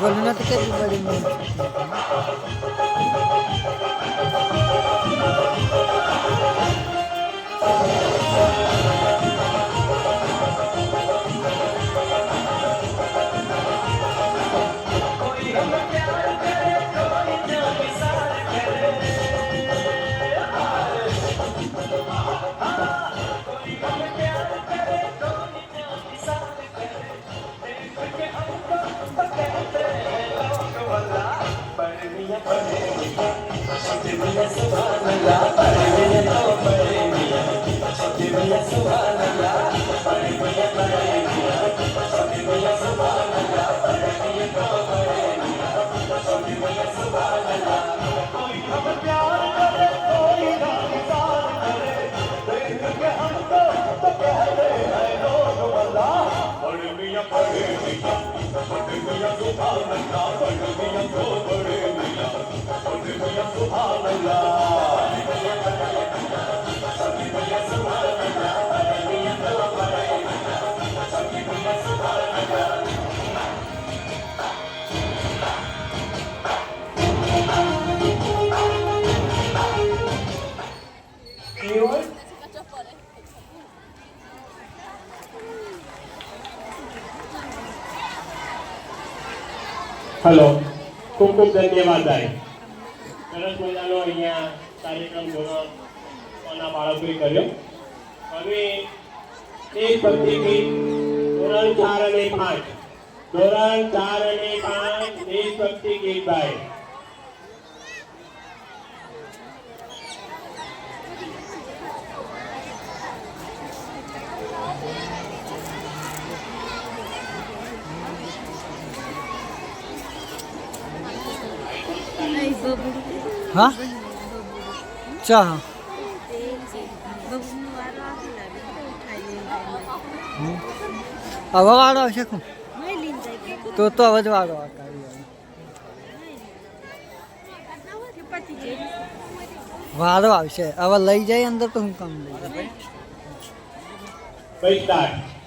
बोलना तो क्या भी बड़ी मेहनत हेलो खूब खूब धन्यवाद भाई सरस मजानो अहिया कार्यक्रम घणा बाळकोए कर्यो हवे देशभक्ति गीत धोरण 4 અને 5 ધોરણ 4 અને 5 દેશભક્તિ ગીત ભાઈ हाँ चा अब वाड़ो છે કું તો અવાજ વાળો વાળો આવશે હવે લઈ જાય અંદર તો હું કામ લઈ ભાઈ સ્ટાર્ટ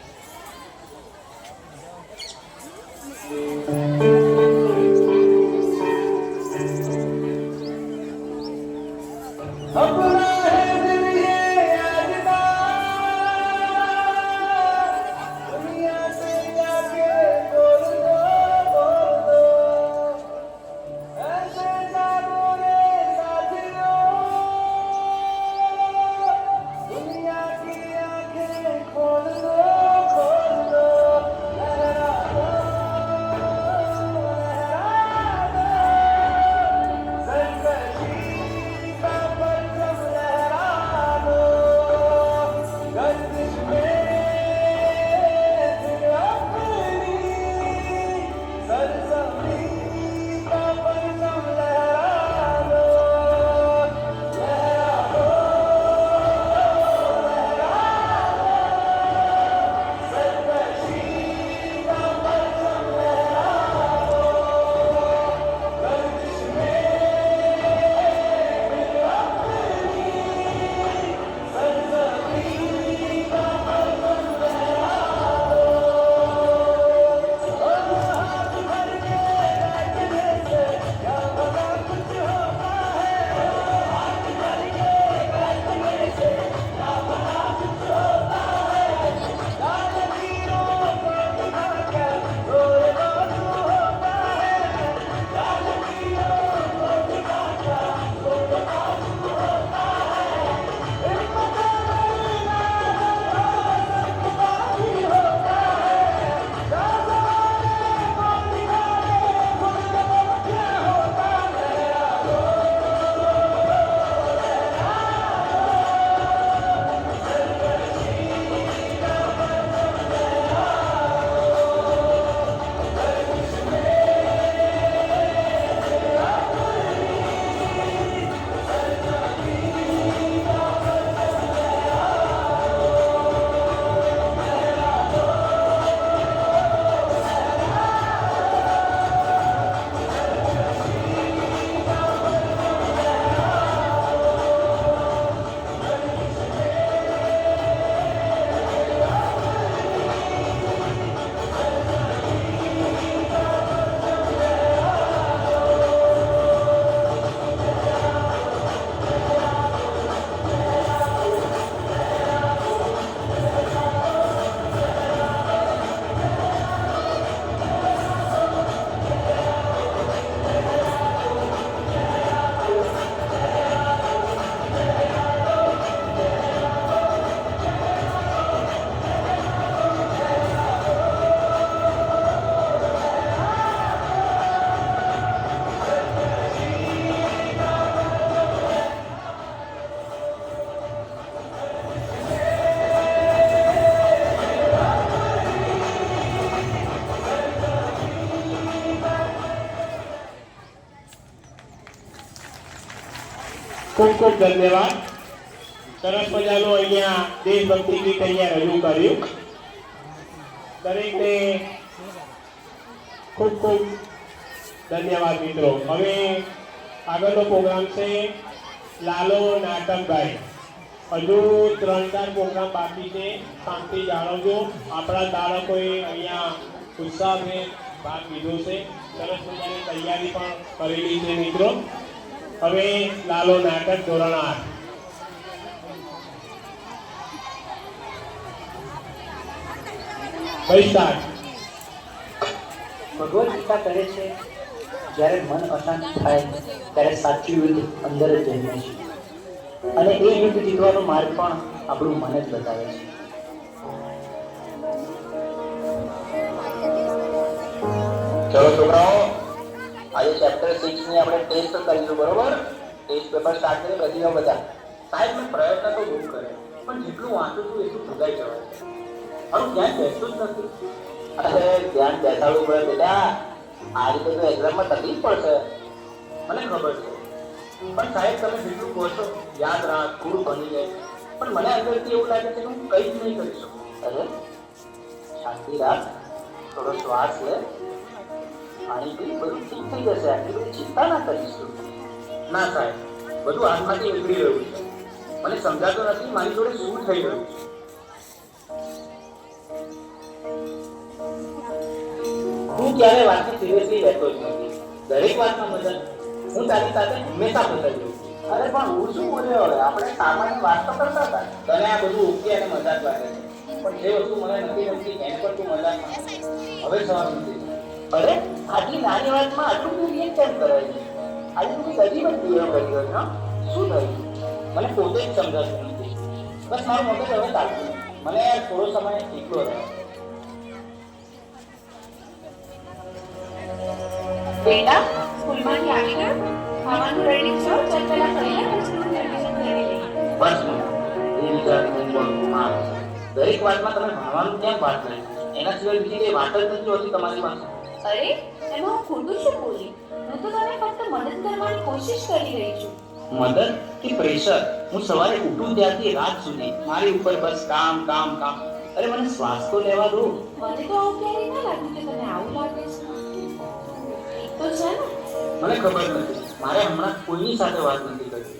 ખૂબ ખૂબ ધન્યવાદ. સરસ મજાનું અહીંયા દેશભક્તિ ગીત અહીંયા રજૂ કર્યું. દરેકને ખૂબ ખૂબ ધન્યવાદ મિત્રો. હવે આગળનો પ્રોગ્રામ છે લાલો નાટકભાઈ. હજુ 3-4 પ્રોગ્રામ બાકી છે. શાંતિ જાળવજો. આપણા બાળકોએ અહીંયા ઉત્સાહભેર ભાગ લીધો છે. સરસ મજાની તૈયારી પણ કરેલી છે મિત્રો. હવે લાલો નાટક ધોરણ 8. ભગવદ ગીતા કહે છે જ્યારે મન અશાંત થાય ત્યારે સાચું યુદ્ધ અંદર જ જન્મે છે અને એ યુદ્ધ જીતવાનો માર્ગ પણ આપણું મન જ બતાવે છે. ચલો છોકરાઓ, આજે ચેપ્ટર 6 ની આપણે ટેસ્ટ કરીશું, બરોબર? ટેસ્ટ પેપર સ્ટાર્ટ કરી બધી બધા. સાહેબ મેં પ્રયત્ન તો બહુ કર્યો પણ જેટલું વાંચું છું એટલું ભૂલાઈ જવાય છે. મારું ધ્યાન બેસતું જ નથી. અરે ધ્યાન બેસાડવું પડે બેટા. આ રીતે તો એક્ઝામમાં તકલીફ પડશે, મને ખબર છે. પણ સાહેબ તમે જેટલું કહો છો યાદ રાખ, થોડું બની જાય. પણ મને અંદરથી એવું લાગે છે કે હું કંઈ જ નહીં કરી શકું. અરે શાંતિ રાખ, થોડો શ્વાસ લે, પાણી પી, બધું ઠીક થઈ જશે. આટલી બધી ચિંતા ના કરીશું. ના સાહેબ, બધું હાથમાંથી નીકળી રહ્યું છે. મને સમજાતું નથી મારી જોડે શું થઈ રહ્યું છે. હું ક્યારે વાતને સિરિયસલી લેતો જ નથી. દરેક વાતમાં મજા હું તારી સાથે હંમેશા બદલ છું. અરે પણ હું શું બોલ્યો? હવે આપણે સામાન્ય વાત તો કરતા હતા. તને આ બધું ઓકે અને મજાક લાગે છે, પણ જે વસ્તુ મને નથી ગમતી એની પર તું મજાક માને. હવે સવાલ નથી. અરે આટલી નાની વાતમાં આટલું તું રિએક્ટ કેમ કરાય છે? આજે તું અજીબ જ બિહેવ કર્યો છે. શું થયું? મને પોતે જ સમજાતું નથી. બસ મારું મગજ હવે ચાલતું. મને થોડો સમય એકલો રહ્યો. બેટા સ્કૂલમાંથી આવી ગયો? ખાવાનું રેડી છો? ચાલ પહેલા ખાઈ લે, પછી હું એડમિશન કરી લઈ. બસ એ વિચારનું બોલમાં દરેક વાતમાં તમે ભણવાનું કેમ વાત કરી? એના સિવાય બીજી કઈ વાત જ નથી હોતી તમારી પાસે. અરે એમાં હું ખોટું શું બોલી? હું તો તને ફક્ત મદદ કરવાની કોશિશ કરી રહી છું. મદદ કે પ્રેશર? હું સવારે ઉઠું ત્યારથી રાત સુધી મારી ઉપર બસ કામ કામ કામ. અરે મને શ્વાસ તો લેવા દો. મને તો આવું ક્યારેય ના લાગ્યું કે તને આવું લાગે છે. એક તો છે ને, મને ખબર નથી. મારે હમણાં કોઈની સાથે વાત નથી કરવી.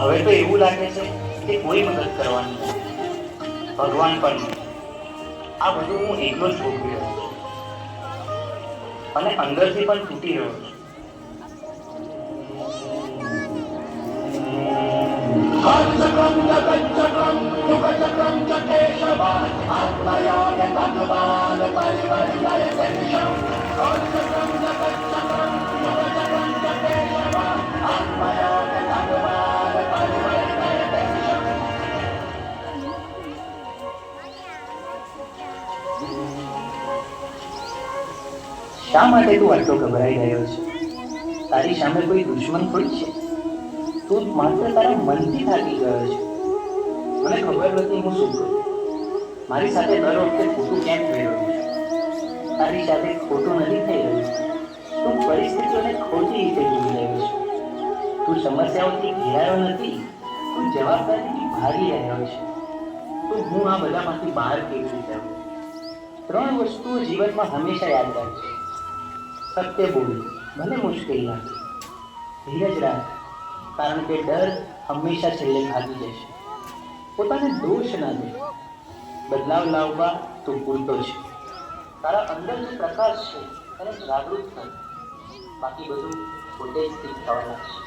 હવે તો એવું લાગે છે કે કોઈ મદદ કરવાની નથી. ભગવાન પણ નહીં. આ બધું હું એકલો જ ભોગવી રહ્યો છું અને અંદરથી પણ તૂટી રહ્યો છું. શા માટે તું આટલો ગભરાઈ રહ્યો છે? તારી સામે કોઈ દુશ્મન થોડી છે. તું માત્ર તારા મનથી થાકી ગયો છે. મને ખબર નથી હું શું કરું. મારી સાથે દર વખતે ખોટું કેમ થઈ રહ્યું છે? તારી સાથે ખોટું નથી થઈ રહ્યું. તું પરિસ્થિતિઓને ખોટી રીતે જોઈ રહ્યો છે. તું સમસ્યાઓથી ઘેરાયો નથી, તું જવાબદારીથી ભાગી રહ્યો છે. તો હું આ બધામાંથી બહાર કેવી રીતે આવું? 3 વસ્તુઓ જીવનમાં હંમેશા યાદ રાખજે. સત્ય બોલ, ભલે મુશ્કેલ લાગે. ધીરજ રાખ, કારણ કે ડર હંમેશા છેલ્લે ભાગી જશે. પોતાને દોષ ના દે. બદલાવ લાવવા તું પૂરતો છે. તારા અંદર જે પ્રકાશ છે એને જાગૃત કર. બાકી બધું પોતે જ ઠીક થવા લાગશે.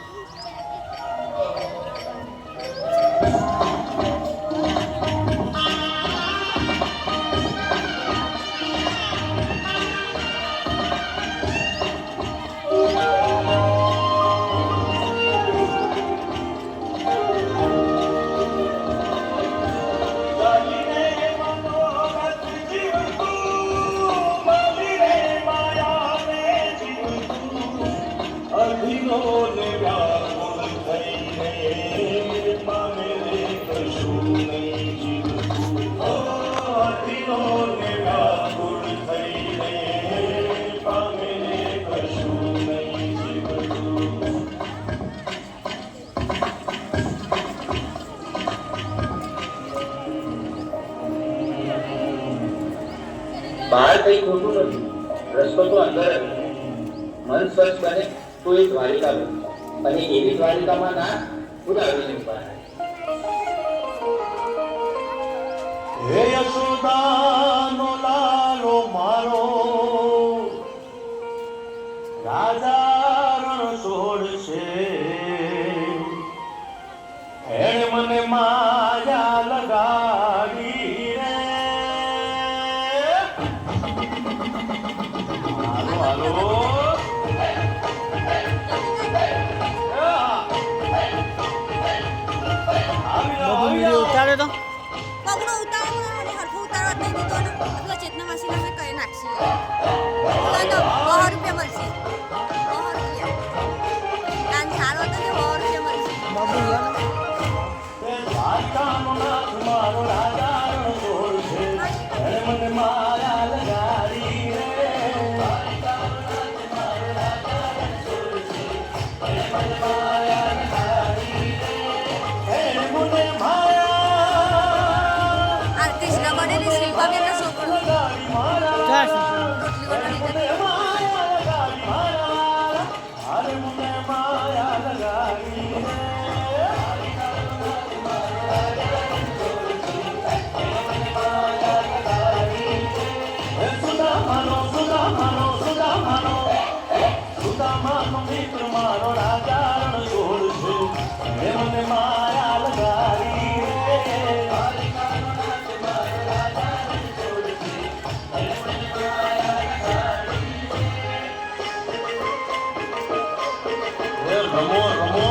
બહાર કઈ ખોટું નથી, રસ્તો તો અંદર જ. મન સ્વચ્છ બને તો એ દ્વારિકા બને, અને એવી દ્વારિકામાં ના ઉડાવીને ઉભા રહે. હે યશોદાનો લાલો મારો, રાજા રણ છોડશે. એણે મને માયા લગાડી રે. હાલો હાલો બાબુ વિડીયો ઉતારે તો પગનો ઉતારો અને હરખો ઉતારવા જ નહીં દીધો ને એટલે ચેતના માસીને અમે કહી નાખીએ. તો 100 રૂપિયા મળશે. 100 રૂપિયા દાન સારો હતો ને 100 રૂપિયા મળશે. બાબુ યાર દ્વારકાનો નાથ મારો રાજા રણ છોડશે. એણે મને માયા લગાડી રે. આ કૃષ્ણ બનેલી શિલ્પાબેનનો છોકરો ચાલ રોટલી બનાવી મિત્ર મારો રાજા રણ છોડશે. મને માયા લગાડી રમો રમો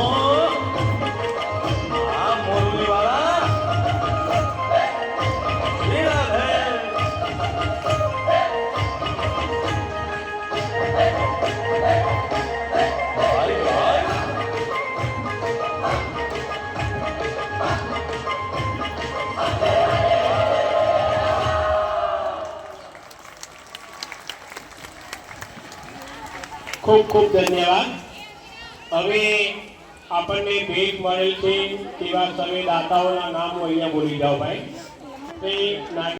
આ મોરલી વાળા શ્રીનાથ હે. ભાઈ ભાઈ ખૂબ ખૂબ ધન્યવાદ. હવે આપણને ભેટ મળેલ છે તેવા સર્વે દાતાઓના નામ હું અહીંયા બોલી જાઉં ભાઈ.